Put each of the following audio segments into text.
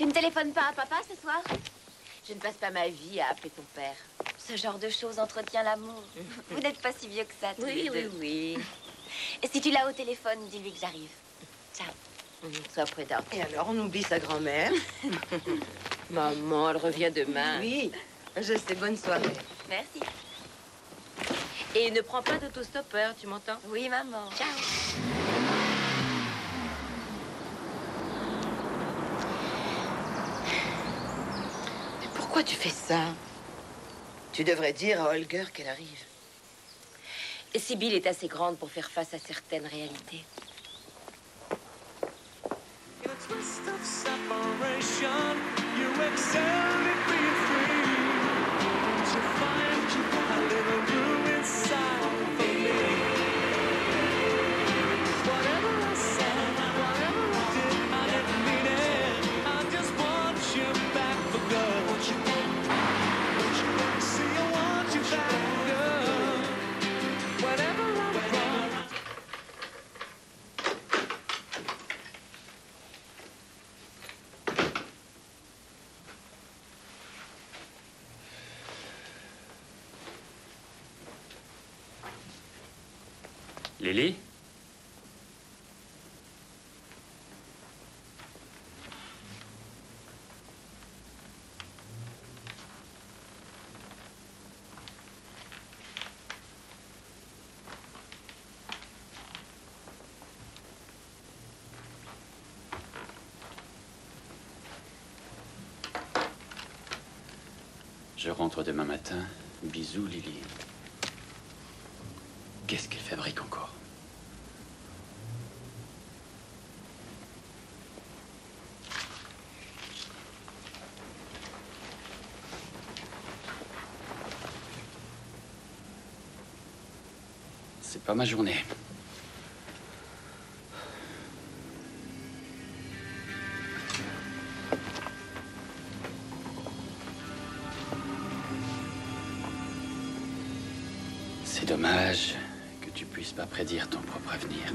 Tu ne téléphones pas à papa ce soir? Je ne passe pas ma vie à appeler ton père. Ce genre de choses entretient l'amour. Vous n'êtes pas si vieux que ça, tous les deux. Oui. Et si tu l'as au téléphone, dis-lui que j'arrive. Ciao. Sois prudente. Et alors, on oublie sa grand-mère. Maman, elle revient demain. Oui, je sais, bonne soirée. Merci. Et ne prends pas d'autostoppeur, tu m'entends? Oui, maman. Ciao. Mais pourquoi tu fais ça? Tu devrais dire à Holger qu'elle arrive. Et Sibylle est assez grande pour faire face à certaines réalités. Lily? Je rentre demain matin. Bisous, Lily. Qu'est-ce qu'elle fabrique encore? C'est pas ma journée. C'est dommage que tu puisses pas prédire ton propre avenir.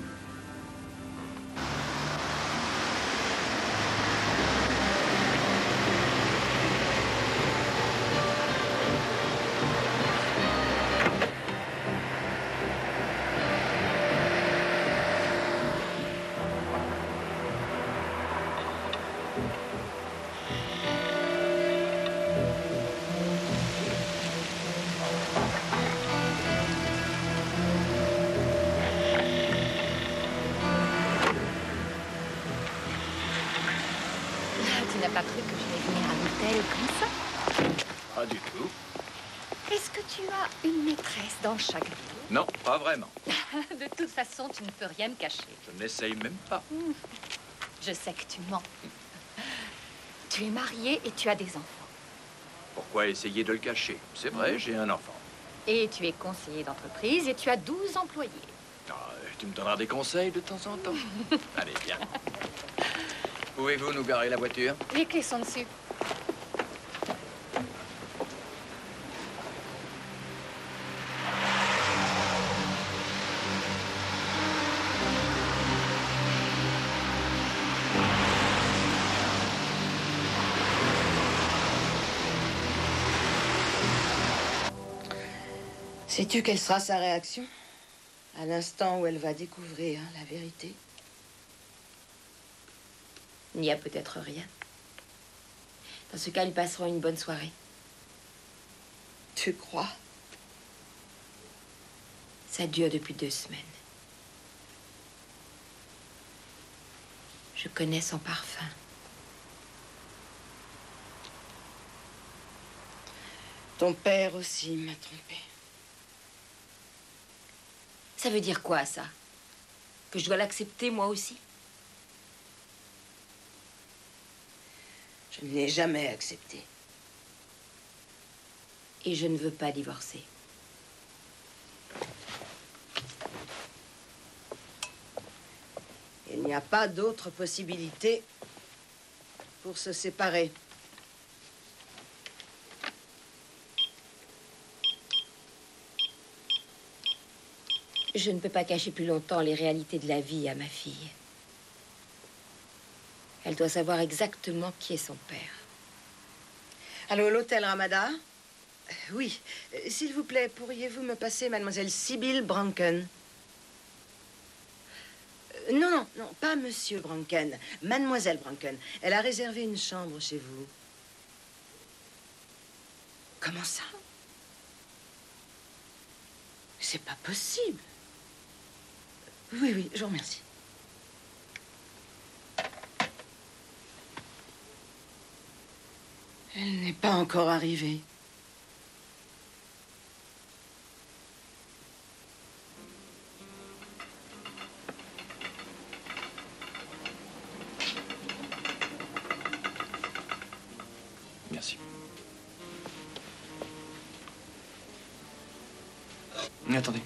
Tu n'as pas cru que je vais venir à l'hôtel comme ça? Pas du tout. Est-ce que tu as une maîtresse dans chaque ville? Non, pas vraiment. De toute façon, tu ne peux rien me cacher. Je n'essaye même pas. Je sais que tu mens. Tu es marié et tu as des enfants. Pourquoi essayer de le cacher? C'est vrai, j'ai un enfant. Et tu es conseiller d'entreprise et tu as 12 employés. Ah, tu me donneras des conseils de temps en temps. Allez, viens. Pouvez-vous nous garer la voiture? Les clés sont dessus. Sais-tu quelle sera sa réaction à l'instant où elle va découvrir la vérité? Il n'y a peut-être rien. Dans ce cas, ils passeront une bonne soirée. Tu crois? Ça dure depuis 2 semaines. Je connais son parfum. Ton père aussi m'a trompée. Ça veut dire quoi, ça? Que je dois l'accepter, moi aussi? Je ne l'ai jamais accepté. Et je ne veux pas divorcer. Il n'y a pas d'autre possibilité pour se séparer. Je ne peux pas cacher plus longtemps les réalités de la vie à ma fille. Elle doit savoir exactement qui est son père. Allô, l'hôtel Ramada? Oui. S'il vous plaît, pourriez-vous me passer mademoiselle Sibylle Branken? Non, non, non, pas monsieur Branken. Mademoiselle Branken. Elle a réservé une chambre chez vous. Comment ça? C'est pas possible. Oui, oui, je vous remercie. Elle n'est pas encore arrivée. Merci. Attendez.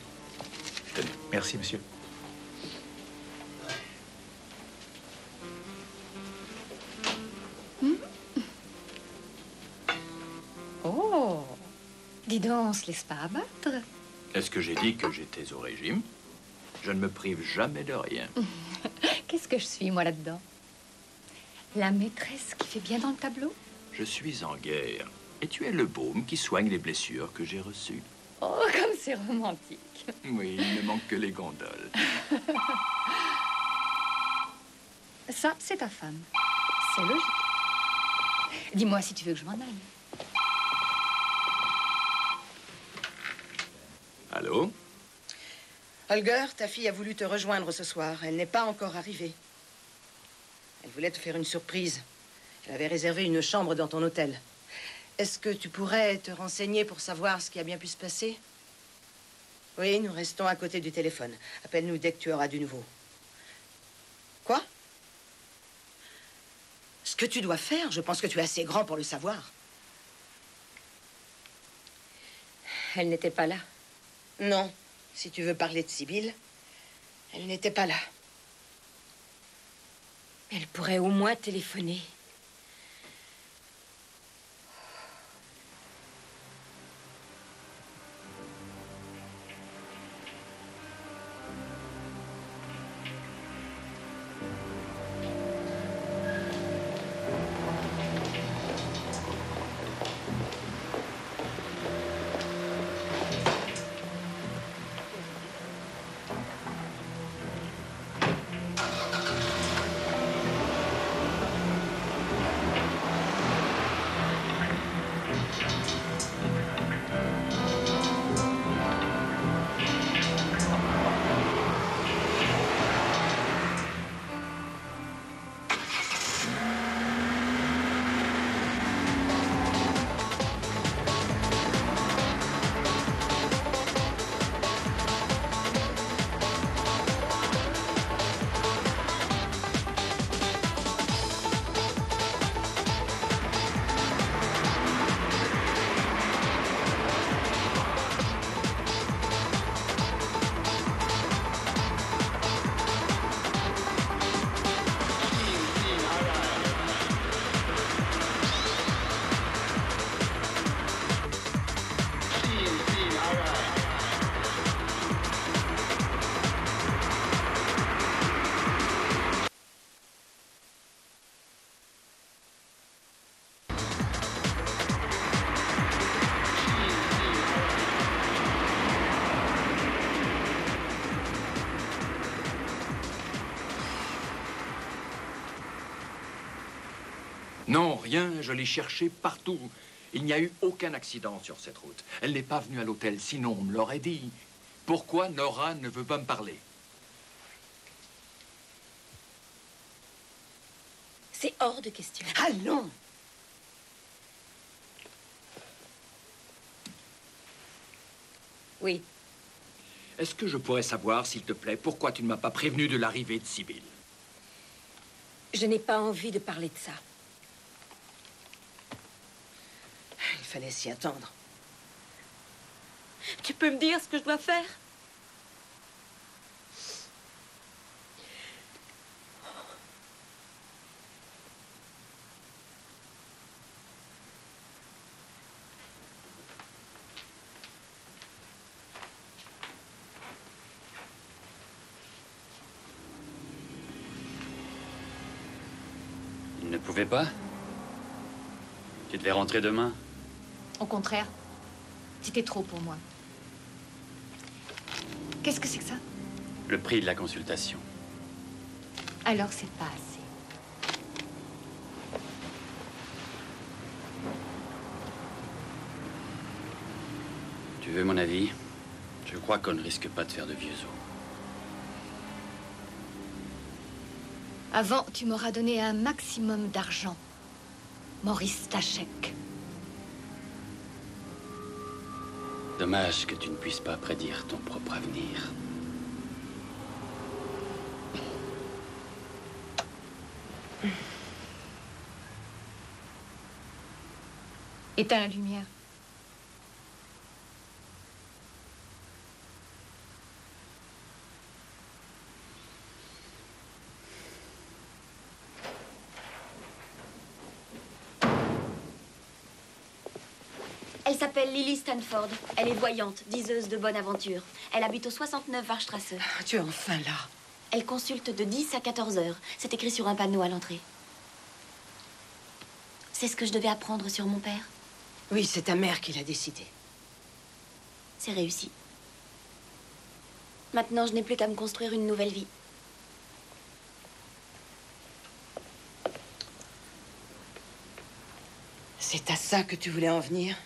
Tenez. Merci, monsieur. Oh, dis donc, on se laisse pas abattre. Est-ce que j'ai dit que j'étais au régime? Je ne me prive jamais de rien. Qu'est-ce que je suis, moi, là-dedans? La maîtresse qui fait bien dans le tableau? Je suis en guerre. Et tu es le baume qui soigne les blessures que j'ai reçues. Oh, comme c'est romantique. Oui, il ne manque que les gondoles. Ça, c'est ta femme. C'est logique. Dis-moi si tu veux que je m'en aille. Allô? Holger, ta fille a voulu te rejoindre ce soir. Elle n'est pas encore arrivée. Elle voulait te faire une surprise. Elle avait réservé une chambre dans ton hôtel. Est-ce que tu pourrais te renseigner pour savoir ce qui a bien pu se passer? Oui, nous restons à côté du téléphone. Appelle-nous dès que tu auras du nouveau. Quoi? Ce que tu dois faire, je pense que tu es assez grand pour le savoir. Elle n'était pas là. Non, si tu veux parler de Sibylle, elle n'était pas là. Elle pourrait au moins téléphoner. Non, rien, je l'ai cherché partout. Il n'y a eu aucun accident sur cette route. Elle n'est pas venue à l'hôtel, sinon on me l'aurait dit. Pourquoi Nora ne veut pas me parler? C'est hors de question. Allons! Oui. Est-ce que je pourrais savoir, s'il te plaît, pourquoi tu ne m'as pas prévenu de l'arrivée de Sibylle? Je n'ai pas envie de parler de ça. Il fallait s'y attendre. Tu peux me dire ce que je dois faire? ne pouvais pas? Tu devais rentrer demain. Au contraire, c'était trop pour moi. Qu'est-ce que c'est que ça? Le prix de la consultation. Alors c'est pas assez. Tu veux mon avis? Je crois qu'on ne risque pas de faire de vieux os. Avant, tu m'auras donné un maximum d'argent. Maurice Stachek. Dommage que tu ne puisses pas prédire ton propre avenir. Éteins la lumière. Elle s'appelle Lily Stanford. Elle est voyante, diseuse de bonne aventure. Elle habite au 69 Warstrasse. Ah, tu es enfin là. Elle consulte de 10 à 14 heures. C'est écrit sur un panneau à l'entrée. C'est ce que je devais apprendre sur mon père. Oui, c'est ta mère qui l'a décidé. C'est réussi. Maintenant, je n'ai plus qu'à me construire une nouvelle vie. C'est à ça que tu voulais en venir?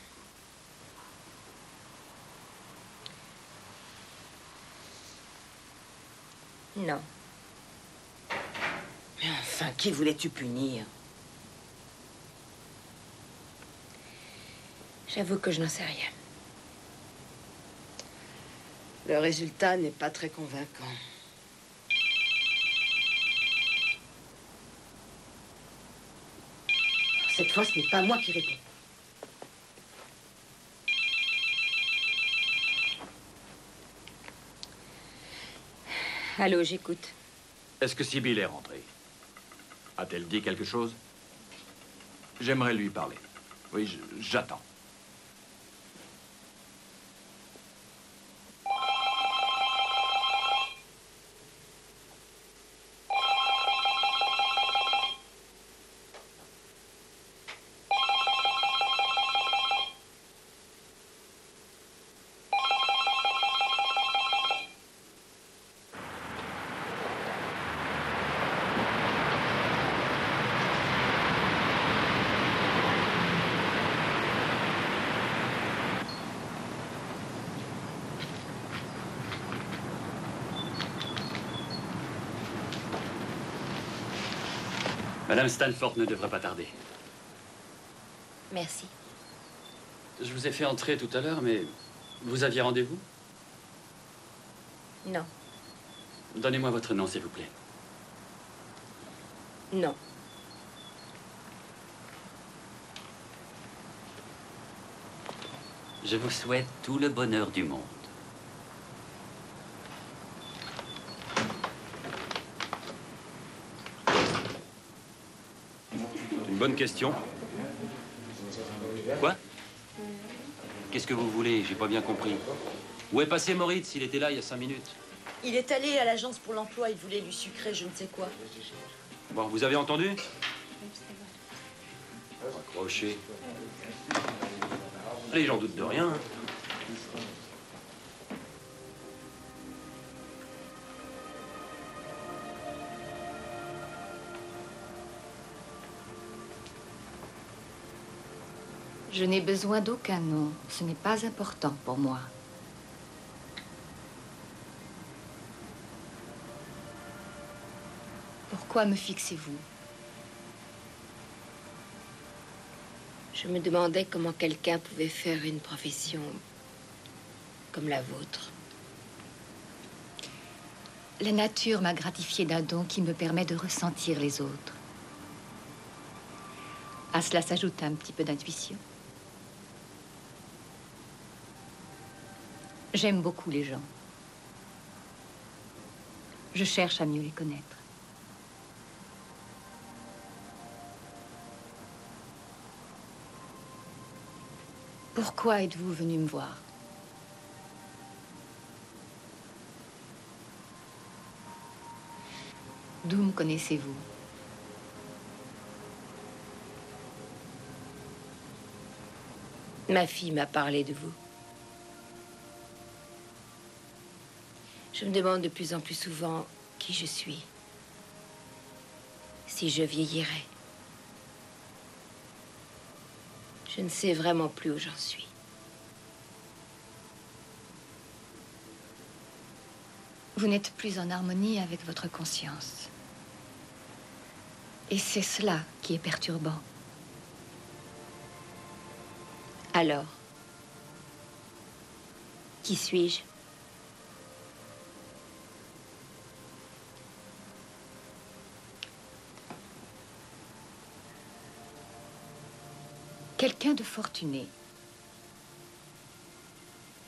Non. Mais enfin, qui voulais-tu punir? J'avoue que je n'en sais rien. Le résultat n'est pas très convaincant. Cette fois, ce n'est pas moi qui réponds. Allô, j'écoute. Est-ce que Sibylle est rentrée? A-t-elle dit quelque chose? J'aimerais lui parler. Oui, j'attends. Madame Stanford ne devrait pas tarder. Merci. Je vous ai fait entrer tout à l'heure, mais vous aviez rendez-vous? Non. Donnez-moi votre nom, s'il vous plaît. Non. Je vous souhaite tout le bonheur du monde. Une bonne question. Quoi? Qu'est-ce que vous voulez? J'ai pas bien compris. Où est passé Moritz? Il était là il y a 5 minutes. Il est allé à l'agence pour l'emploi. Il voulait lui sucrer je ne sais quoi. Bon, vous avez entendu? Accroché. Allez, j'en doute de rien. Je n'ai besoin d'aucun nom. Ce n'est pas important pour moi. Pourquoi me fixez-vous? Je me demandais comment quelqu'un pouvait faire une profession comme la vôtre. La nature m'a gratifié d'un don qui me permet de ressentir les autres. À cela s'ajoute un petit peu d'intuition. J'aime beaucoup les gens. Je cherche à mieux les connaître. Pourquoi êtes-vous venu me voir? D'où me connaissez-vous? Ma fille m'a parlé de vous. Je me demande de plus en plus souvent qui je suis. Si je vieillirai. Je ne sais vraiment plus où j'en suis. Vous n'êtes plus en harmonie avec votre conscience. Et c'est cela qui est perturbant. Alors, qui suis-je? Quelqu'un de fortuné.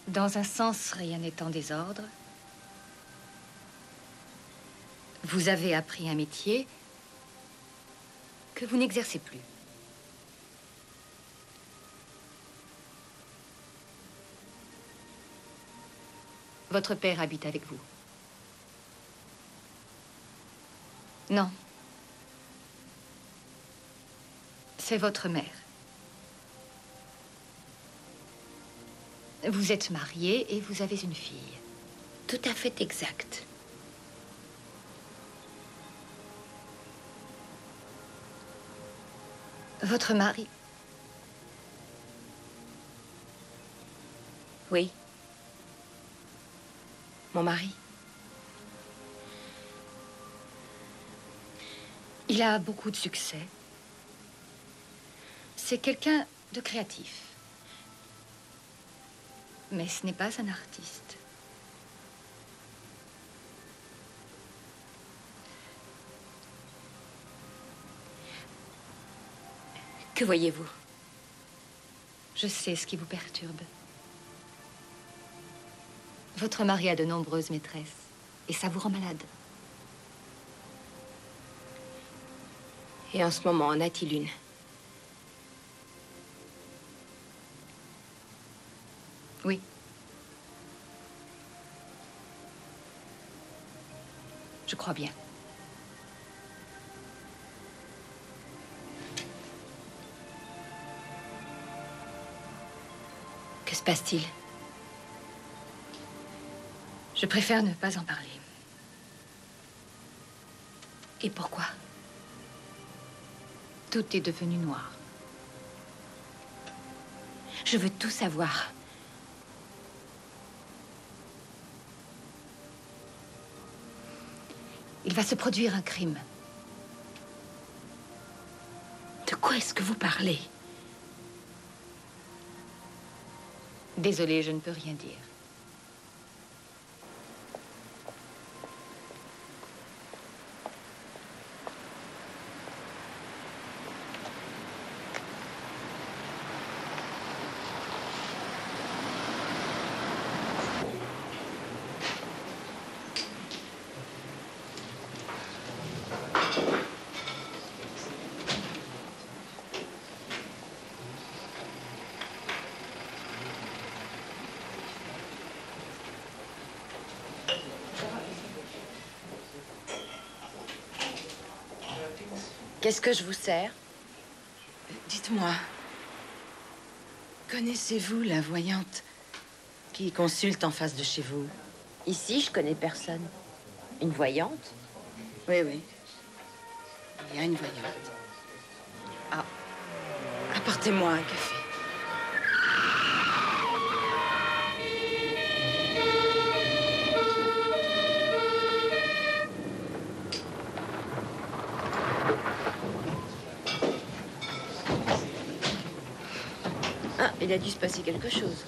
Dans un sens, rien n'est en désordre. Vous avez appris un métier que vous n'exercez plus. Votre père habite avec vous. Non. C'est votre mère. Vous êtes marié et vous avez une fille. Tout à fait exact. Votre mari? Oui. Mon mari. Il a beaucoup de succès. C'est quelqu'un de créatif. Mais ce n'est pas un artiste. Que voyez-vous? Je sais ce qui vous perturbe. Votre mari a de nombreuses maîtresses. Et ça vous rend malade. Et en ce moment, en a-t-il une? Oui. Je crois bien. Que se passe-t-il? Je préfère ne pas en parler. Et pourquoi? Tout est devenu noir. Je veux tout savoir. Il va se produire un crime. De quoi est-ce que vous parlez? Désolée, je ne peux rien dire. Qu'est-ce que je vous sers? Dites-moi, connaissez-vous la voyante qui consulte en face de chez vous? Ici, je connais personne. Une voyante? Oui, oui. Il y a une voyante. Ah, apportez-moi un café. Ah, il a dû se passer quelque chose.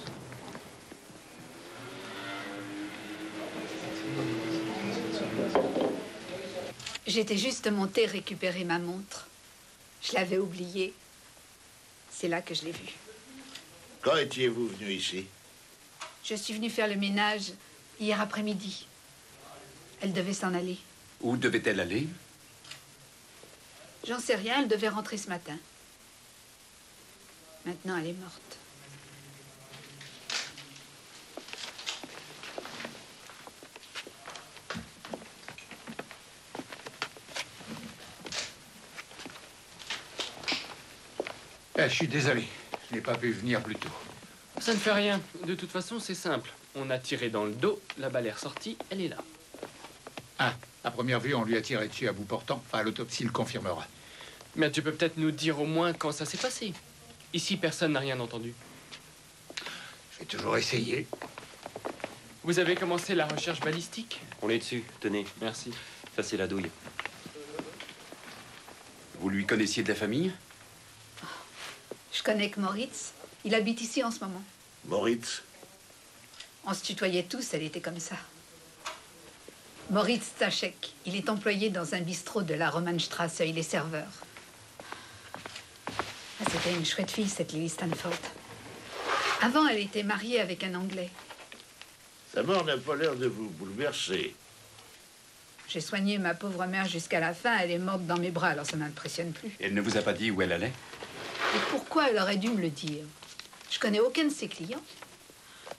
J'étais juste montée récupérer ma montre. Je l'avais oubliée. C'est là que je l'ai vue. Quand étiez-vous venu ici? Je suis venue faire le ménage hier après-midi. Elle devait s'en aller. Où devait-elle aller? J'en sais rien, elle devait rentrer ce matin. Maintenant, elle est morte. Je suis désolé. Je n'ai pas pu venir plus tôt. Ça ne fait rien. De toute façon, c'est simple. On a tiré dans le dos, la balle est ressortie, elle est là. Ah, à première vue, on lui a tiré dessus à bout portant. Enfin, l'autopsie le confirmera. Mais tu peux peut-être nous dire au moins quand ça s'est passé. Ici, personne n'a rien entendu. J'ai toujours essayé. Vous avez commencé la recherche balistique? On est dessus, tenez. Merci. Ça, c'est la douille. Vous lui connaissiez de la famille? Je connais que Moritz. Il habite ici en ce moment. Moritz? On se tutoyait tous, elle était comme ça. Moritz Stachek. Il est employé dans un bistrot de la Romannstrasse. Il est serveur. Ah, c'était une chouette fille, cette Lily Stanford. Avant, elle était mariée avec un Anglais. Sa mort n'a pas l'air de vous bouleverser. J'ai soigné ma pauvre mère jusqu'à la fin. Elle est morte dans mes bras, alors ça m'impressionne plus. Elle ne vous a pas dit où elle allait? Et pourquoi elle aurait dû me le dire? Je connais aucun de ses clients.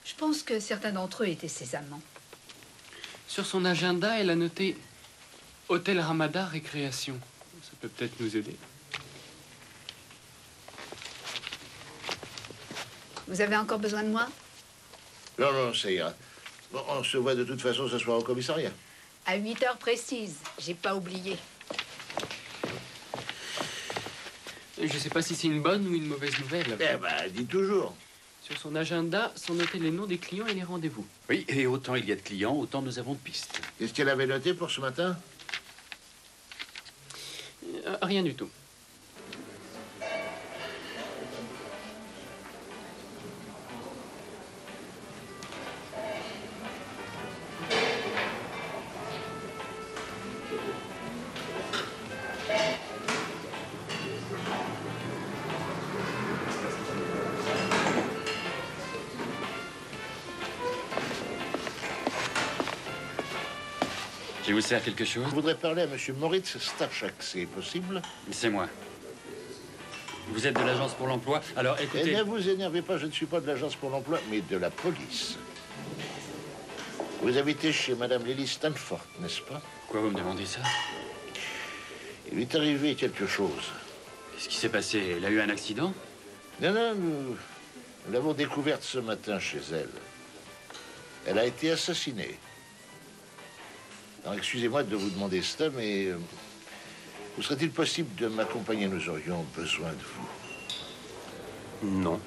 Je pense que certains d'entre eux étaient ses amants. Sur son agenda, elle a noté Hôtel Ramada Récréation. Ça peut peut-être nous aider. Vous avez encore besoin de moi? Non, non, ça ira. Bon, on se voit de toute façon ce soir au commissariat. À 8 heures précises. J'ai pas oublié. Je sais pas si c'est une bonne ou une mauvaise nouvelle. Eh ben, dis toujours. Sur son agenda sont notés les noms des clients et les rendez-vous. Oui, et autant il y a de clients, autant nous avons de pistes. Qu'est-ce qu'elle avait noté pour ce matin? Rien du tout. Je vous sers quelque chose? Je voudrais parler à M. Moritz Stachek, c'est possible? C'est moi. Vous êtes de l'agence pour l'emploi? Alors Et écoutez... ne vous énervez pas, je ne suis pas de l'agence pour l'emploi, mais de la police. Vous habitez chez Madame Lily Stanford, n'est-ce pas? Quoi, vous me demandez ça? Il lui est arrivé quelque chose. Qu'est-ce qui s'est passé? Elle a eu un accident? Non, non, nous l'avons découverte ce matin chez elle. Elle a été assassinée. Alors, excusez-moi de vous demander cela, mais vous serait-il possible de m'accompagner? Nous aurions besoin de vous. Non.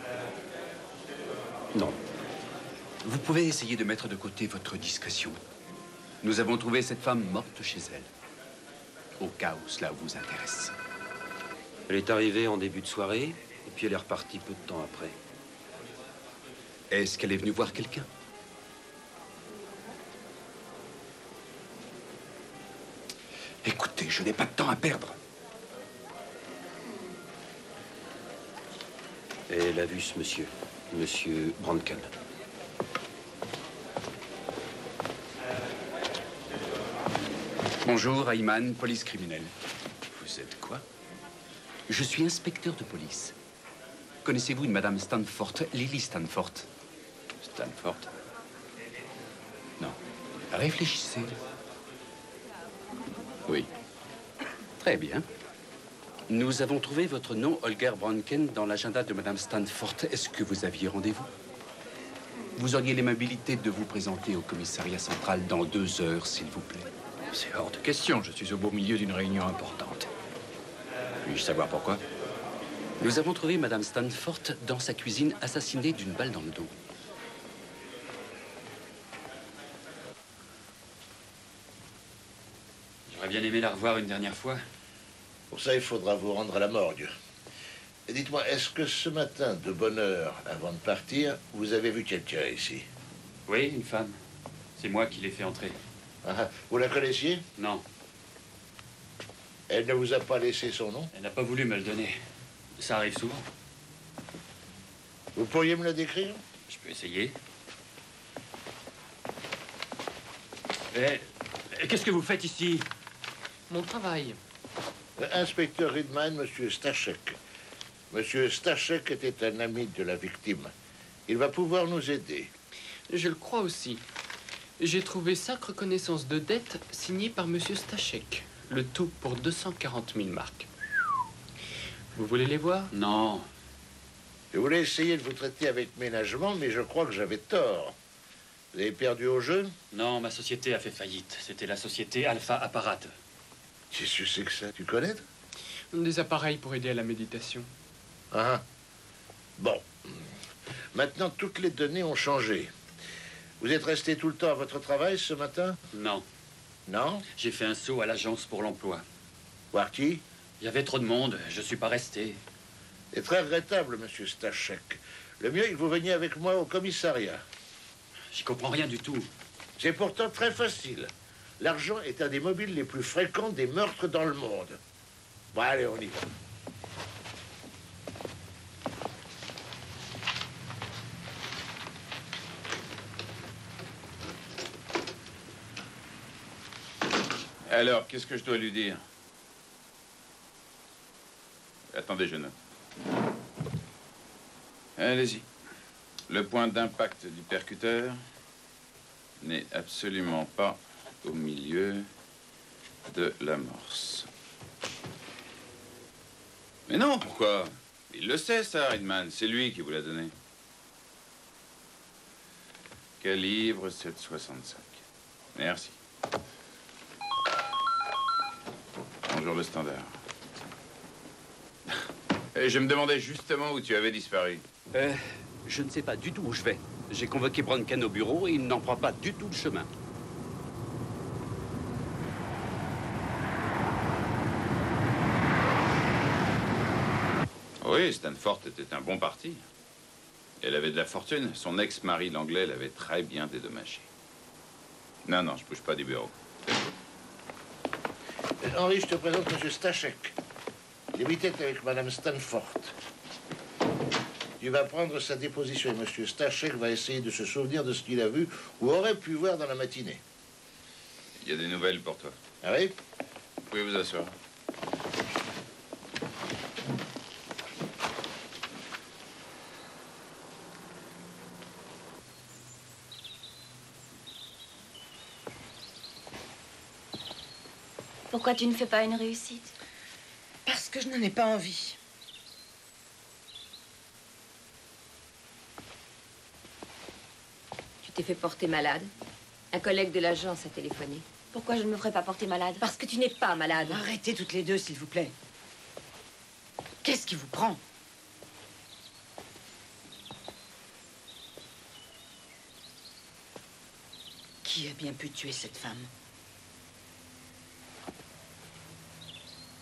Non. Vous pouvez essayer de mettre de côté votre discrétion. Nous avons trouvé cette femme morte chez elle. Au cas où cela vous intéresse. Elle est arrivée en début de soirée, et puis elle est repartie peu de temps après. Est-ce qu'elle est venue voir quelqu'un? Écoutez, je n'ai pas de temps à perdre. Et elle a vu ce monsieur, Monsieur Branken. Bonjour, Ayman, police criminelle. Vous êtes quoi? Je suis inspecteur de police. Connaissez-vous une Madame Stanford, Lily Stanford? Stanford? Non. Réfléchissez. Oui. Très bien. Nous avons trouvé votre nom, Holger Branken, dans l'agenda de Madame Stanford. Est-ce que vous aviez rendez-vous? Vous auriez l'aimabilité de vous présenter au commissariat central dans 2 heures, s'il vous plaît. C'est hors de question. Je suis au beau milieu d'une réunion importante. Puis-je savoir pourquoi? Nous avons trouvé Madame Stanford dans sa cuisine, assassinée d'une balle dans le dos. J'aurais bien aimé la revoir une dernière fois. Pour ça, il faudra vous rendre à la morgue. Et dites-moi, est-ce que ce matin, de bonne heure, avant de partir, vous avez vu quelqu'un ici? Oui, une femme. C'est moi qui l'ai fait entrer. Ah, vous la connaissiez? Non, Elle ne vous a pas laissé son nom? elle n'a pas voulu me le donner. Ça arrive souvent. Vous pourriez me la décrire? Je peux essayer. Eh, qu'est-ce que vous faites ici? Mon travail. Inspecteur Ridman, Monsieur Stachek. Monsieur Stachek était un ami de la victime. Il va pouvoir nous aider. Je le crois aussi. J'ai trouvé 5 reconnaissances de dette signées par Monsieur Stachek. Le tout pour 240 000 marks. Vous voulez les voir? Non. Je voulais essayer de vous traiter avec ménagement, mais je crois que j'avais tort. Vous avez perdu au jeu? Non, ma société a fait faillite. C'était la société Alpha Apparat. Qu'est-ce que c'est que ça? Tu connais? Des appareils pour aider à la méditation. Ah. Bon. Maintenant, toutes les données ont changé. Vous êtes resté tout le temps à votre travail ce matin? Non. Non? J'ai fait un saut à l'agence pour l'emploi. Voir qui? Il y avait trop de monde, je suis pas resté. C'est très regrettable, monsieur Stachek. Le mieux est que vous veniez avec moi au commissariat. J'y comprends rien du tout. C'est pourtant très facile. L'argent est un des mobiles les plus fréquents des meurtres dans le monde. Bon, allez, on y va. Alors, qu'est-ce que je dois lui dire? Attendez, je note. Allez-y. Le point d'impact du percuteur n'est absolument pas au milieu de l'amorce. Mais non, pourquoi? Il le sait, ça, Reitman. C'est lui qui vous l'a donné. Calibre 7,65. Merci. Bonjour, le Standard. Et je me demandais justement où tu avais disparu. Je ne sais pas du tout où je vais. J'ai convoqué Bronken au bureau et il n'en prend pas du tout le chemin. Oui, Stanford était un bon parti. Elle avait de la fortune. Son ex-mari, l'anglais, l'avait très bien dédommagé. Non, non, je bouge pas du bureau. Henri, je te présente monsieur Stachek. Il habitait avec madame Stanford. Tu vas prendre sa déposition et monsieur Stachek va essayer de se souvenir de ce qu'il a vu ou aurait pu voir dans la matinée. Il y a des nouvelles pour toi. Ah oui? Vous pouvez vous asseoir. Pourquoi tu ne fais pas une réussite? Parce que je n'en ai pas envie. Tu t'es fait porter malade. Un collègue de l'agence a téléphoné. Pourquoi je ne me ferais pas porter malade? Parce que tu n'es pas malade. Arrêtez toutes les deux, s'il vous plaît. Qu'est-ce qui vous prend? Qui a bien pu tuer cette femme?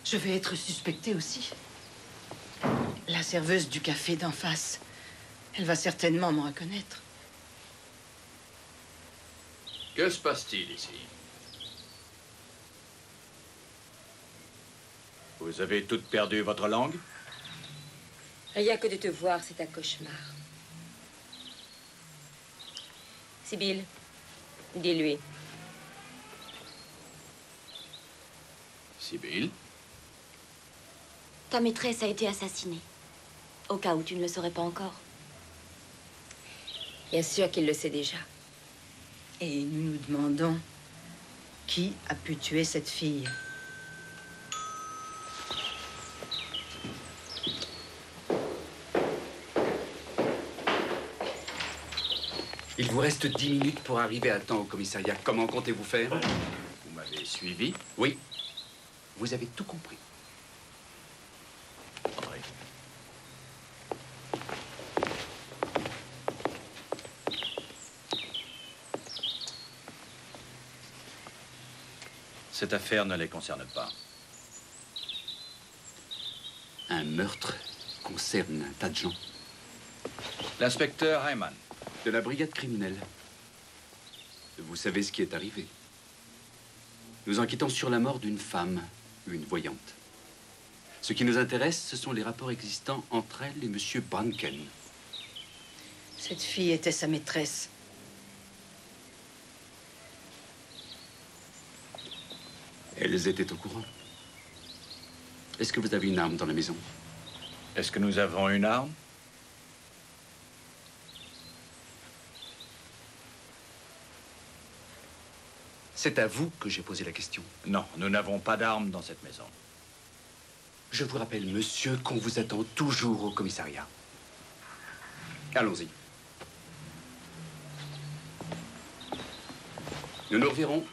Je vais être suspectée aussi. La serveuse du café d'en face. Elle va certainement me reconnaître. Que se passe-t-il ici? Vous avez toutes perdu votre langue? Rien que de te voir, c'est un cauchemar. Sibylle, dis-lui. Sibylle? Ta maîtresse a été assassinée. Au cas où tu ne le saurais pas encore. Bien sûr qu'il le sait déjà. Et nous nous demandons qui a pu tuer cette fille. Il vous reste 10 minutes pour arriver à temps au commissariat. Comment comptez-vous faire? Vous m'avez suivi? Oui. Vous avez tout compris. Oui. Cette affaire ne les concerne pas. Un meurtre concerne un tas de gens. L'inspecteur Hyman. De la brigade criminelle. Vous savez ce qui est arrivé. Nous enquêtons sur la mort d'une femme, une voyante. Ce qui nous intéresse, ce sont les rapports existants entre elle et monsieur Bronken. Cette fille était sa maîtresse. Elles étaient au courant. Est-ce que vous avez une arme dans la maison? Est-ce que nous avons une arme? C'est à vous que j'ai posé la question. Non, nous n'avons pas d'armes dans cette maison. Je vous rappelle, monsieur, qu'on vous attend toujours au commissariat. Allons-y. Nous nous reverrons.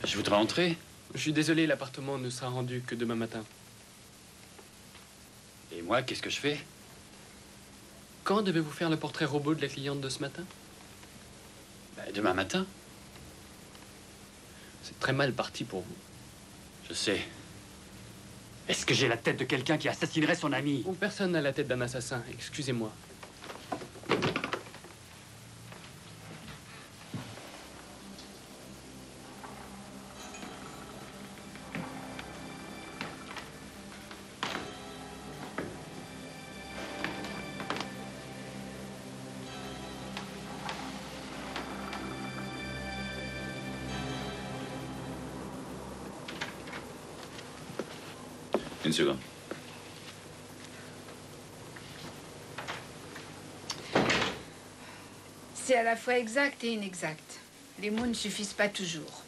Je voudrais entrer. Je suis désolé, l'appartement ne sera rendu que demain matin. Et moi, qu'est-ce que je fais? Quand devez-vous faire le portrait robot de la cliente de ce matin? Demain matin. C'est très mal parti pour vous. Je sais. Est-ce que j'ai la tête de quelqu'un qui assassinerait son ami? Oh, personne n'a la tête d'un assassin, excusez-moi. Une seconde. C'est à la fois exact et inexact. Les mots ne suffisent pas toujours.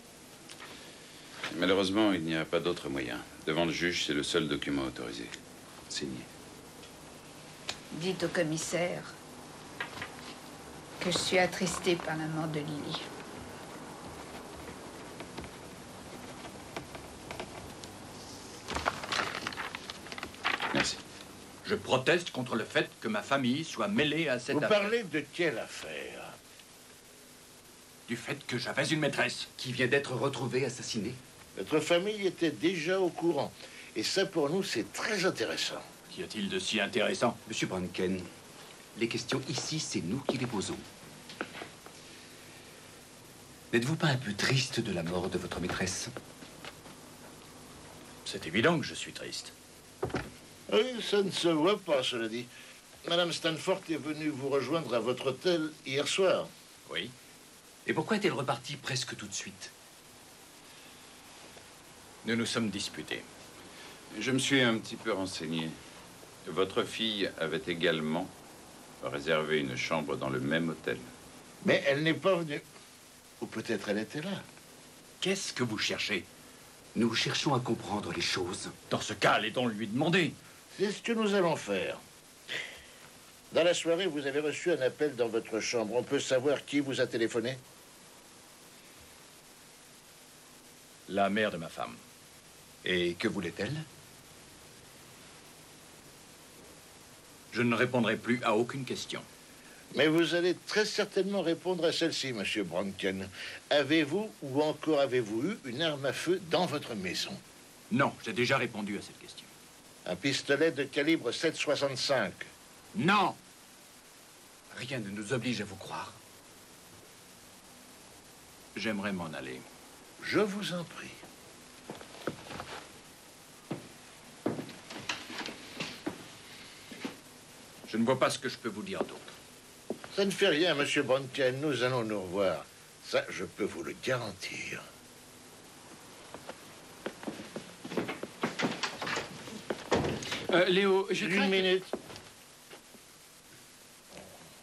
Malheureusement, il n'y a pas d'autre moyen. Devant le juge, c'est le seul document autorisé. Signé. Dites au commissaire que je suis attristée par la mort de Lily. Merci. Je proteste contre le fait que ma famille soit mêlée à cette affaire. Vous parlez de quelle affaire? Du fait que j'avais une maîtresse. Qui vient d'être retrouvée assassinée. Notre famille était déjà au courant. Et ça, pour nous, c'est très intéressant. Qu'y a-t-il de si intéressant? Monsieur Bronken, les questions ici, c'est nous qui les posons. N'êtes-vous pas un peu triste de la mort de votre maîtresse? C'est évident que je suis triste. Oui, ça ne se voit pas, cela dit. Madame Stanford est venue vous rejoindre à votre hôtel hier soir. Oui. Et pourquoi est-elle repartie presque tout de suite? Nous nous sommes disputés. Je me suis un petit peu renseigné. Votre fille avait également réservé une chambre dans le même hôtel. Mais elle n'est pas venue. Ou peut-être elle était là. Qu'est-ce que vous cherchez? Nous cherchons à comprendre les choses. Dans ce cas, allez-donc lui demander. C'est ce que nous allons faire. Dans la soirée, vous avez reçu un appel dans votre chambre. On peut savoir qui vous a téléphoné? La mère de ma femme. Et que voulait-elle? Je ne répondrai plus à aucune question. Mais vous allez très certainement répondre à celle-ci, Monsieur Bronken. Avez-vous ou encore avez-vous eu une arme à feu dans votre maison? Non, j'ai déjà répondu à cette question. Un pistolet de calibre 7,65? Non! Rien ne nous oblige à vous croire. J'aimerais m'en aller. Je vous en prie. Je ne vois pas ce que je peux vous dire d'autre. Ça ne fait rien, Monsieur Bronken. Nous allons nous revoir. Ça, je peux vous le garantir. Léo, je crains Une que- minute.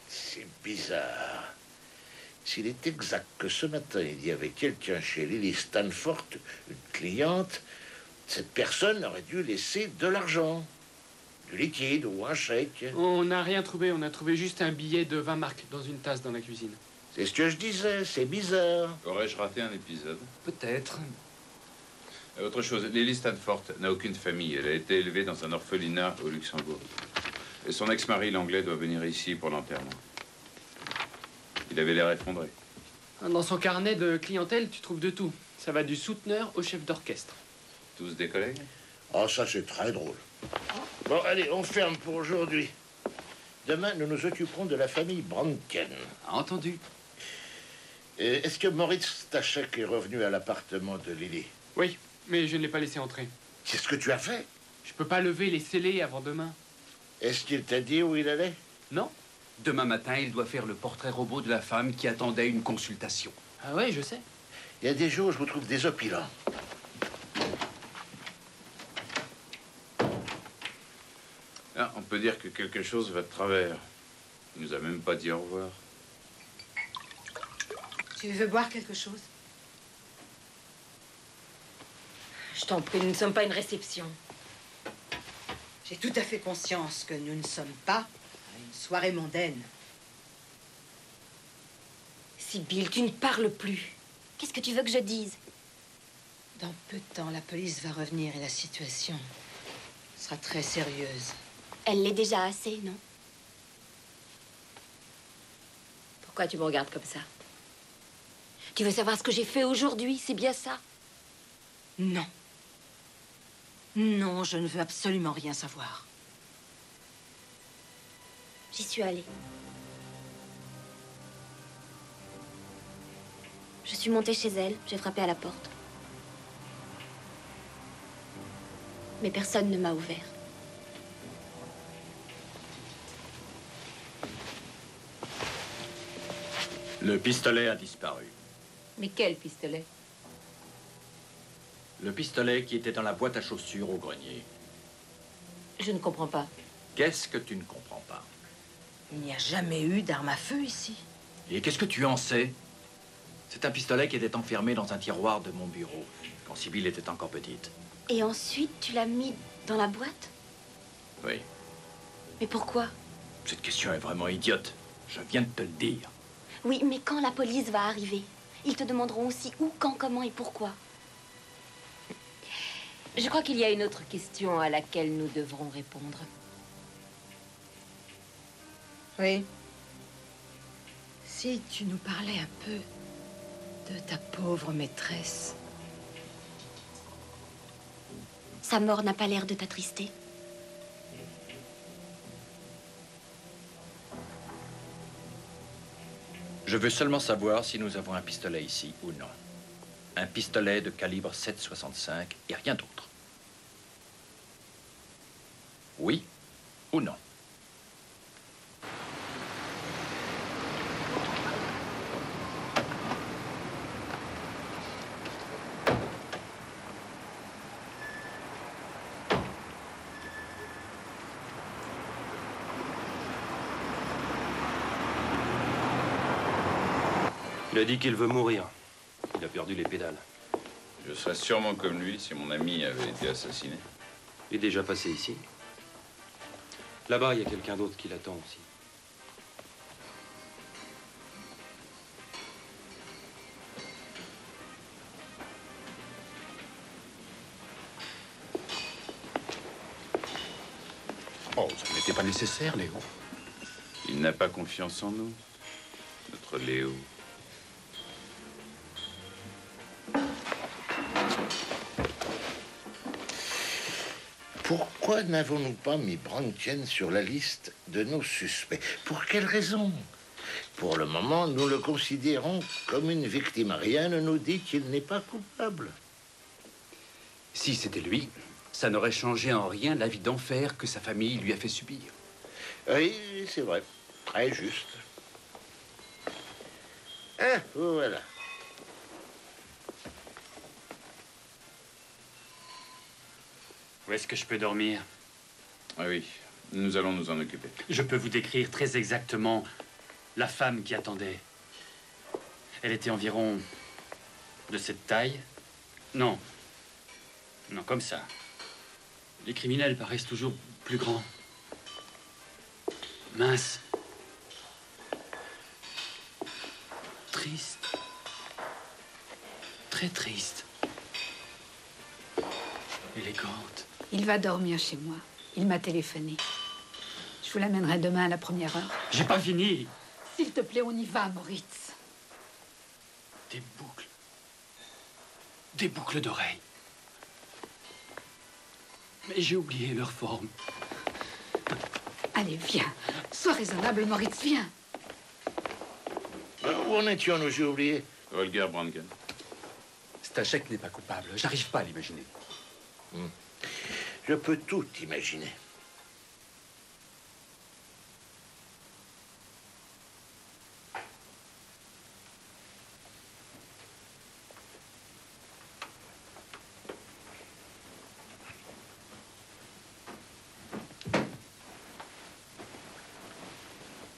C'est bizarre. S'il est exact que ce matin, il y avait quelqu'un chez Lily Stanford, une cliente, cette personne aurait dû laisser de l'argent. Du liquide ou un chèque. On n'a rien trouvé, on a trouvé juste un billet de 20 marks dans une tasse dans la cuisine. C'est ce que je disais, c'est bizarre. Aurais-je raté un épisode? Peut-être. Autre chose, Lily Stanford n'a aucune famille. Elle a été élevée dans un orphelinat au Luxembourg. Et son ex-mari, l'anglais, doit venir ici pour l'enterrement. Il avait l'air effondré. Dans son carnet de clientèle, tu trouves de tout. Ça va du souteneur au chef d'orchestre. Tous des collègues? Oh, ça, c'est très drôle. Bon, allez, on ferme pour aujourd'hui. Demain, nous nous occuperons de la famille Bronken. Entendu. Est-ce que Moritz Stachek est revenu à l'appartement de Lily? Oui, mais je ne l'ai pas laissé entrer. Qu'est-ce que tu as fait? Je peux pas lever les scellés avant demain. Est-ce qu'il t'a dit où il allait? Non. Demain matin, il doit faire le portrait robot de la femme qui attendait une consultation. Ah ouais, je sais. Il y a des jours où je vous trouve désopilant. Ah, on peut dire que quelque chose va de travers. Il nous a même pas dit au revoir. Tu veux boire quelque chose? Je t'en prie, nous ne sommes pas une réception. J'ai tout à fait conscience que nous ne sommes pas à une soirée mondaine. Sibylle, tu ne parles plus. Qu'est-ce que tu veux que je dise? Dans peu de temps, la police va revenir et la situation sera très sérieuse. Elle l'est déjà assez, non? Pourquoi tu me regardes comme ça? Tu veux savoir ce que j'ai fait aujourd'hui, c'est bien ça? Non. Non, je ne veux absolument rien savoir. J'y suis allée. Je suis montée chez elle, j'ai frappé à la porte. Mais personne ne m'a ouvert. Le pistolet a disparu. Mais quel pistolet? Le pistolet qui était dans la boîte à chaussures au grenier. Je ne comprends pas. Qu'est-ce que tu ne comprends pas? Il n'y a jamais eu d'arme à feu ici. Et qu'est-ce que tu en sais? C'est un pistolet qui était enfermé dans un tiroir de mon bureau, quand Sibylle était encore petite. Et ensuite, tu l'as mis dans la boîte? Oui. Mais pourquoi? Cette question est vraiment idiote. Je viens de te le dire. Oui, mais quand la police va arriver, ils te demanderont aussi où, quand, comment et pourquoi. Je crois qu'il y a une autre question à laquelle nous devrons répondre. Oui. Si tu nous parlais un peu de ta pauvre maîtresse. Sa mort n'a pas l'air de t'attrister. Je veux seulement savoir si nous avons un pistolet ici ou non. Un pistolet de calibre 7,65 et rien d'autre. Oui ou non? Il a dit qu'il veut mourir. Il a perdu les pédales. Je serais sûrement comme lui si mon ami avait été assassiné. Il est déjà passé ici. Là-bas, il y a quelqu'un d'autre qui l'attend aussi. Oh, ça n'était pas nécessaire, Léo. Il n'a pas confiance en nous, notre Léo. Pourquoi n'avons-nous pas mis Bronken sur la liste de nos suspects? Pour quelle raison? Pour le moment, nous le considérons comme une victime. Rien ne nous dit qu'il n'est pas coupable. Si c'était lui, ça n'aurait changé en rien la vie d'enfer que sa famille lui a fait subir. Oui, c'est vrai. Très juste. Ah, voilà. Où est-ce que je peux dormir? Ah oui, nous allons nous en occuper. Je peux vous décrire très exactement la femme qui attendait. Elle était environ de cette taille. Non. Non, comme ça. Les criminels paraissent toujours plus grands. Mince. Triste. Très triste. Élégante. Il va dormir chez moi. Il m'a téléphoné. Je vous l'amènerai demain à la première heure. J'ai pas fini. S'il te plaît, on y va, Moritz. Des boucles. Des boucles d'oreilles. Mais j'ai oublié leur forme. Allez, viens. Sois raisonnable, Moritz, viens. Où en étions-nous? J'ai oublié. Holger Bronken. Stachek n'est pas coupable. J'arrive pas à l'imaginer. Je peux tout imaginer.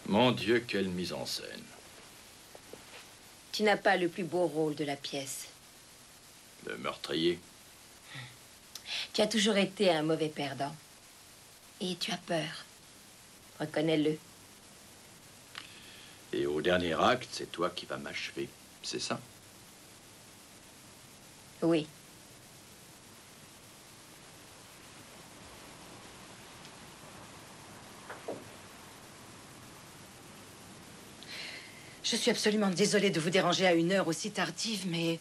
Mon Dieu, quelle mise en scène. Tu n'as pas le plus beau rôle de la pièce. Le meurtrier. Tu as toujours été un mauvais perdant. Et tu as peur. Reconnais-le. Et au dernier acte, c'est toi qui vas m'achever. C'est ça? Oui. Je suis absolument désolée de vous déranger à une heure aussi tardive, mais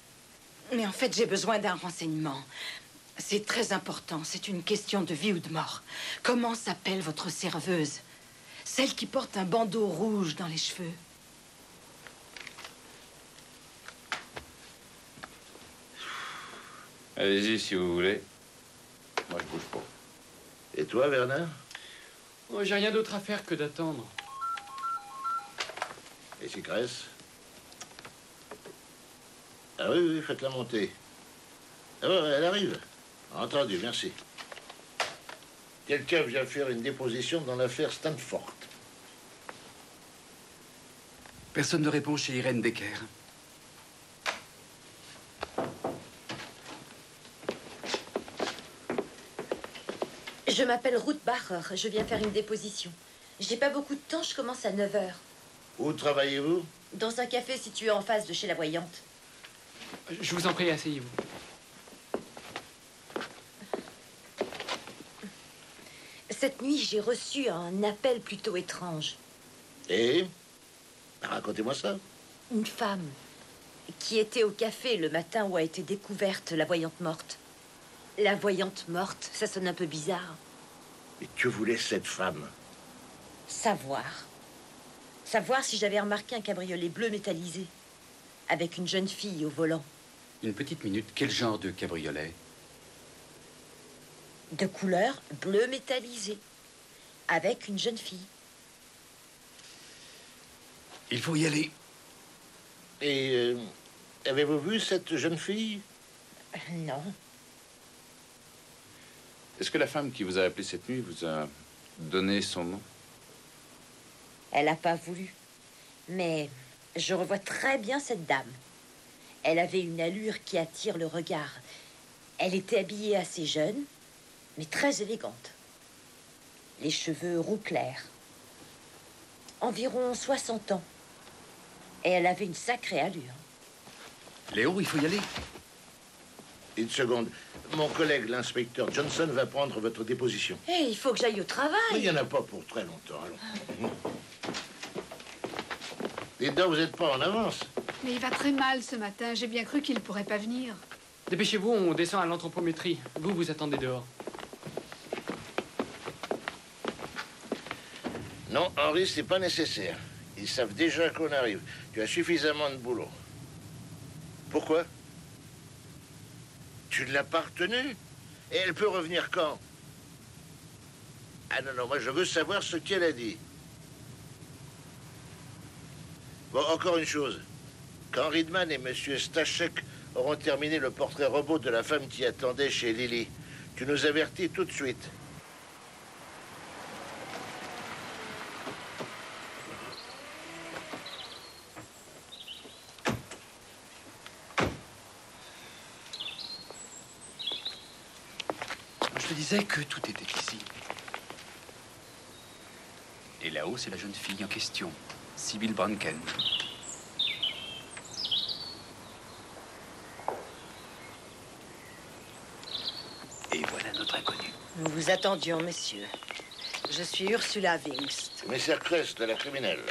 en fait, j'ai besoin d'un renseignement. C'est très important. C'est une question de vie ou de mort. Comment s'appelle votre serveuse? Celle qui porte un bandeau rouge dans les cheveux. Allez-y si vous voulez. Moi, je bouge pas. Et toi, Werner? Oh, j'ai rien d'autre à faire que d'attendre. Et c'est Grèce? Ah oui, oui, faites-la monter. Ah ouais, elle arrive. Entendu, merci. Quelqu'un vient faire une déposition dans l'affaire Stanford. Personne ne répond chez Irène Decker. Je m'appelle Ruth Bacher. Je viens faire une déposition. J'ai pas beaucoup de temps, je commence à 9 h. Où travaillez-vous? Dans un café situé en face de chez la voyante. Je vous en prie, asseyez-vous. Cette nuit, j'ai reçu un appel plutôt étrange. Et? Racontez-moi ça. Une femme qui était au café le matin où a été découverte la voyante morte. La voyante morte, ça sonne un peu bizarre. Mais que voulait cette femme? Savoir si j'avais remarqué un cabriolet bleu métallisé, avec une jeune fille au volant. Une petite minute, quel genre de cabriolet? De couleur bleu métallisé, avec une jeune fille. Il faut y aller. Et avez-vous vu cette jeune fille? Non. Est-ce que la femme qui vous a appelé cette nuit vous a donné son nom? Elle n'a pas voulu. Mais je revois très bien cette dame. Elle avait une allure qui attire le regard. Elle était habillée assez jeune, mais très élégante. Les cheveux roux clairs. Environ 60 ans. Et elle avait une sacrée allure. Léo, il faut y aller. Une seconde. Mon collègue, l'inspecteur Johnson, va prendre votre déposition. Hé, il faut que j'aille au travail. Il n'y en a pas pour très longtemps. Allons. Dites donc, vous n'êtes pas en avance. Mais il va très mal ce matin. J'ai bien cru qu'il ne pourrait pas venir. Dépêchez-vous, on descend à l'anthropométrie. Vous attendez dehors. Non, Henri, c'est pas nécessaire. Ils savent déjà qu'on arrive. Tu as suffisamment de boulot. Pourquoi? Tu ne l'as pas retenue? Et elle peut revenir quand? Ah non, non, moi je veux savoir ce qu'elle a dit. Bon, encore une chose. Quand Ridman et Monsieur Stachek auront terminé le portrait robot de la femme qui attendait chez Lily, tu nous avertis tout de suite. Je te disais que tout était ici. Et là-haut, c'est la jeune fille en question, Sybil Branken. Et voilà notre inconnu. Nous vous attendions, monsieur. Je suis Ursula Wingst. Commissaire Crest de la criminelle.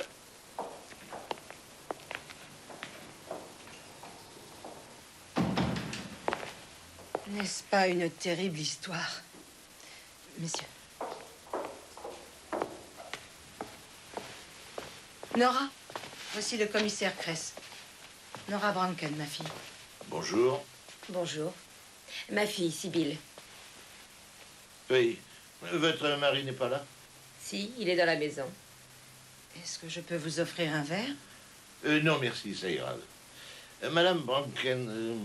N'est-ce pas une terrible histoire, messieurs? Nora, voici le commissaire Kress. Nora Branken, ma fille. Bonjour. Bonjour. Ma fille, Sibylle. Oui. Votre mari n'est pas là? Si, il est dans la maison. Est-ce que je peux vous offrir un verre? Non, merci, ça ira. Madame Branken,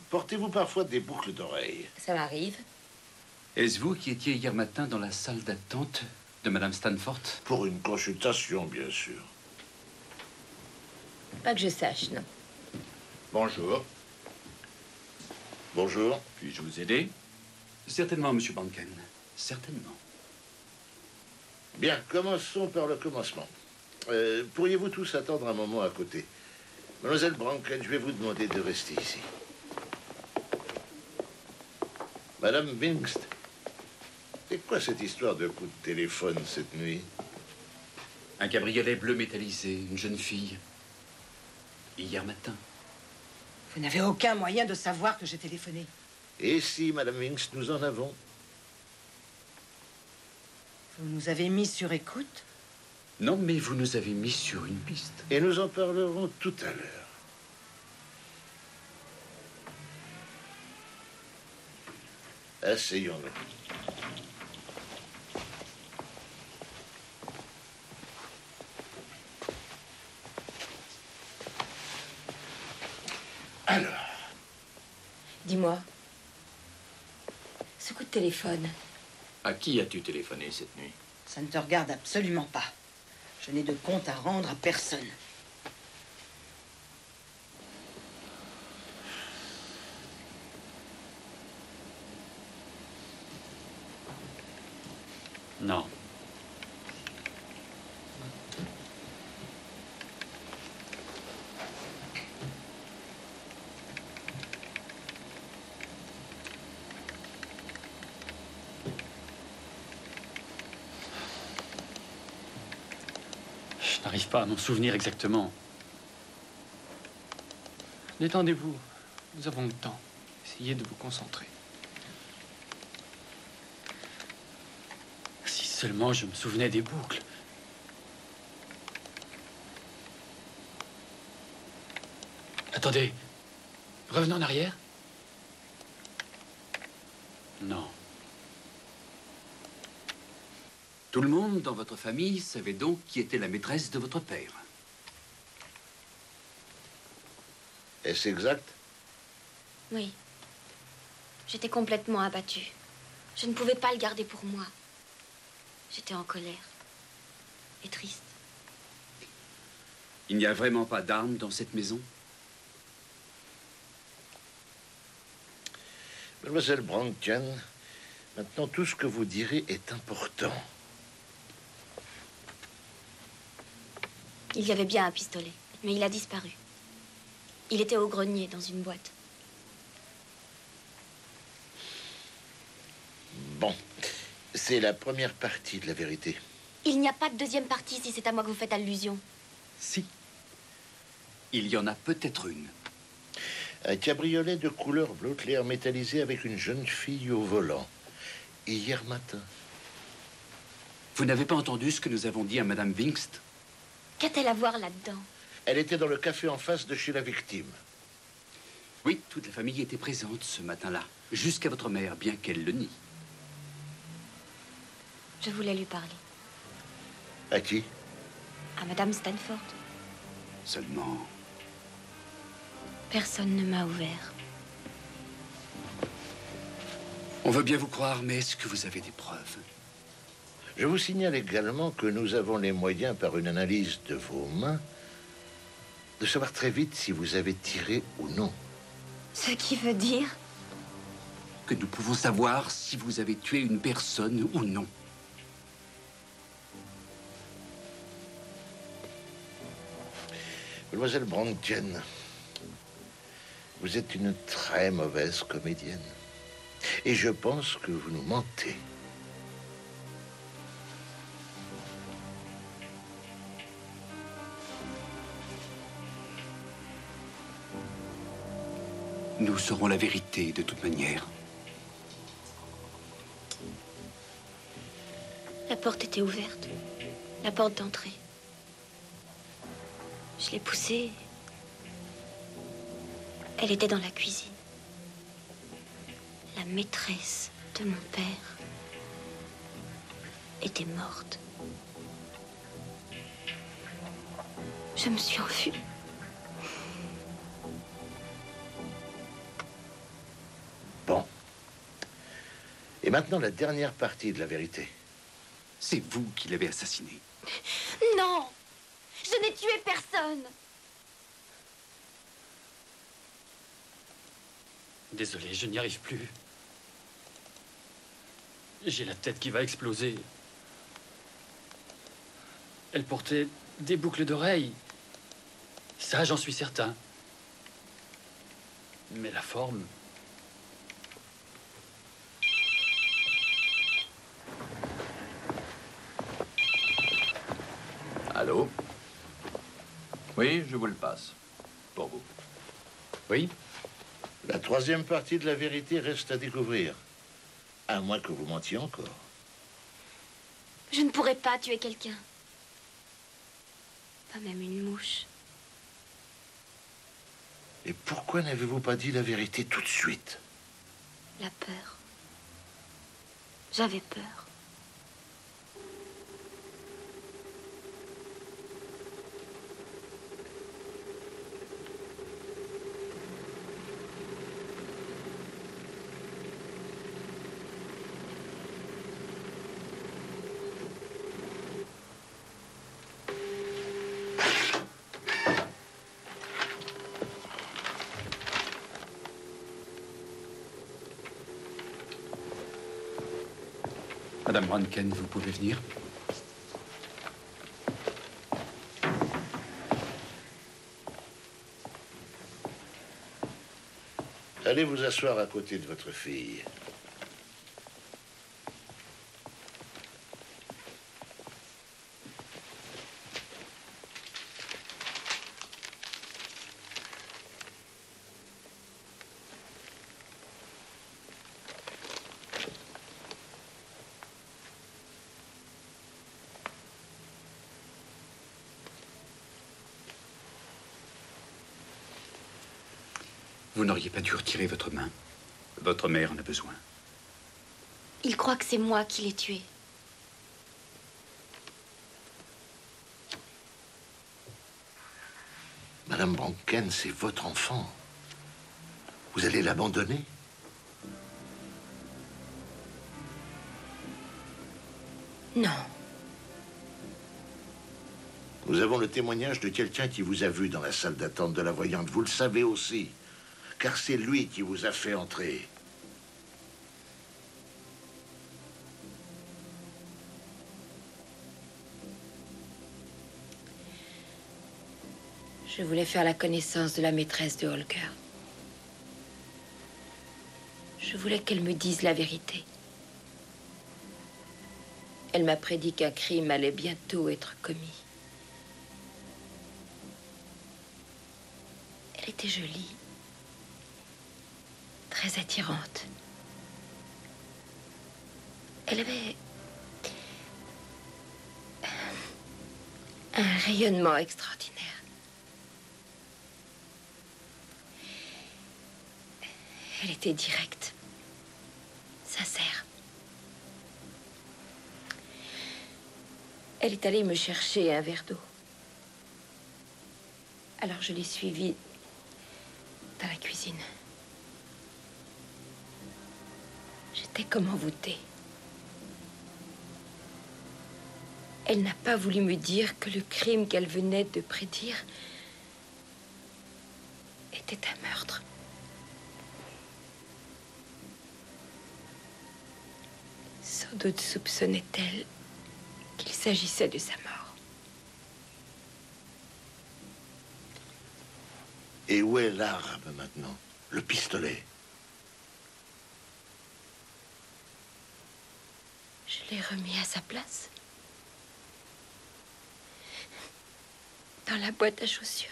portez-vous parfois des boucles d'oreilles? Ça m'arrive. Est-ce vous qui étiez hier matin dans la salle d'attente de Madame Stanford? Pour une consultation, bien sûr. Pas que je sache, non. Bonjour. Bonjour. Puis-je vous aider? Certainement, Monsieur Branken. Certainement. Bien, commençons par le commencement. Pourriez-vous tous attendre un moment à côté? Mademoiselle Branken, je vais vous demander de rester ici. Madame Wingst, c'est quoi cette histoire de coup de téléphone cette nuit? Un cabriolet bleu métallisé, une jeune fille. Hier matin. Vous n'avez aucun moyen de savoir que j'ai téléphoné. Et si, Madame Wingst, nous en avons? Vous nous avez mis sur écoute? Non, mais vous nous avez mis sur une piste. Et nous en parlerons tout à l'heure. Asseyons-nous. Alors. Dis-moi. Ce coup de téléphone. À qui as-tu téléphoné cette nuit? Ça ne te regarde absolument pas. Je n'ai de compte à rendre à personne. Non. Je n'arrive pas à m'en souvenir exactement. Détendez-vous. Nous avons le temps. Essayez de vous concentrer. Si seulement je me souvenais des boucles. Attendez. Revenons en arrière. Non. Tout le monde dans votre famille savait donc qui était la maîtresse de votre père. Est-ce exact? Oui. J'étais complètement abattue. Je ne pouvais pas le garder pour moi. J'étais en colère. Et triste. Il n'y a vraiment pas d'armes dans cette maison? Mademoiselle Branken, maintenant tout ce que vous direz est important. Il y avait bien un pistolet, mais il a disparu. Il était au grenier, dans une boîte. Bon, c'est la première partie de la vérité. Il n'y a pas de deuxième partie si c'est à moi que vous faites allusion. Si. Il y en a peut-être une. Un cabriolet de couleur bleu clair métallisé avec une jeune fille au volant. Hier matin. Vous n'avez pas entendu ce que nous avons dit à Madame Wingst? Qu'a-t-elle à voir là-dedans? Elle était dans le café en face de chez la victime. Oui, toute la famille était présente ce matin-là. Jusqu'à votre mère, bien qu'elle le nie. Je voulais lui parler. À qui? À Madame Stanford. Seulement... Personne ne m'a ouvert. On veut bien vous croire, mais est-ce que vous avez des preuves? Je vous signale également que nous avons les moyens, par une analyse de vos mains, de savoir très vite si vous avez tiré ou non. Ce qui veut dire? Que nous pouvons savoir si vous avez tué une personne ou non. Mademoiselle Branken, vous êtes une très mauvaise comédienne. Et je pense que vous nous mentez. Nous saurons la vérité de toute manière. La porte était ouverte. La porte d'entrée. Je l'ai poussée. Elle était dans la cuisine. La maîtresse de mon père était morte. Je me suis enfuie. Bon. Et maintenant, la dernière partie de la vérité. C'est vous qui l'avez assassiné. Non! Je n'ai tué personne! Désolé, je n'y arrive plus. J'ai la tête qui va exploser. Elle portait des boucles d'oreilles. Ça, j'en suis certain. Mais la forme... Allô? Oui, je vous le passe. Pour vous. Oui? La troisième partie de la vérité reste à découvrir. À moins que vous mentiez encore. Je ne pourrais pas tuer quelqu'un. Pas même une mouche. Et pourquoi n'avez-vous pas dit la vérité tout de suite? La peur. J'avais peur. Madame Bronken, vous pouvez venir. Allez vous asseoir à côté de votre fille. Vous n'auriez pas dû retirer votre main. Votre mère en a besoin. Il croit que c'est moi qui l'ai tué. Madame Bronken, c'est votre enfant. Vous allez l'abandonner? Non. Nous avons le témoignage de quelqu'un qui vous a vu dans la salle d'attente de la voyante. Vous le savez aussi, car c'est lui qui vous a fait entrer. Je voulais faire la connaissance de la maîtresse de Holger. Je voulais qu'elle me dise la vérité. Elle m'a prédit qu'un crime allait bientôt être commis. Elle était jolie, très attirante. Elle avait un rayonnement extraordinaire. Elle était directe, sincère. Elle est allée me chercher un verre d'eau. Alors je l'ai suivie dans la cuisine. J'étais comme envoûtée. Elle n'a pas voulu me dire que le crime qu'elle venait de prédire était un meurtre. Sans doute soupçonnait-elle qu'il s'agissait de sa mort. Et où est l'arme maintenant? Le pistolet? Je l'ai remis à sa place. Dans la boîte à chaussures.